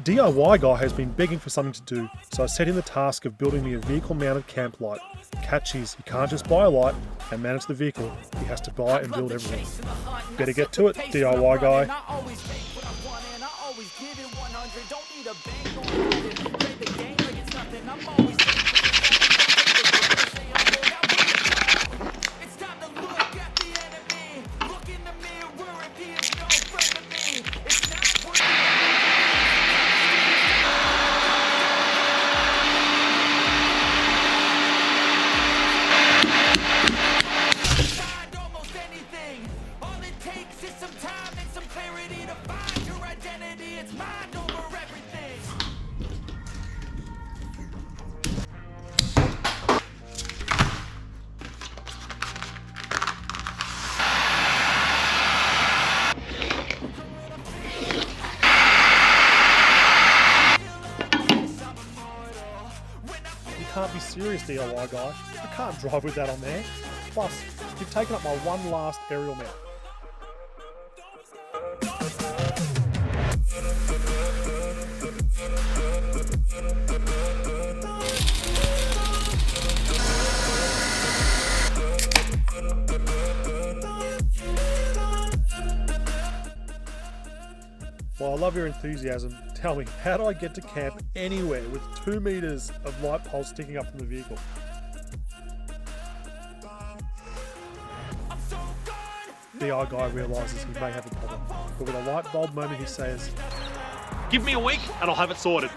DIY guy has been begging for something to do, so I set him the task of building me a vehicle-mounted camp light. Catch is, he can't just buy a light and manage the vehicle, he has to buy and build everything. Better get to it, DIY guy. You can't be serious, DIY guy. I can't drive with that on there. Plus, you've taken up my one last aerial mount. Well, I love your enthusiasm. Tell me, how do I get to camp anywhere with 2 meters of light poles sticking up from the vehicle? DI guy realises he may have a problem, but with a light bulb moment he says, Give me a week and I'll have it sorted.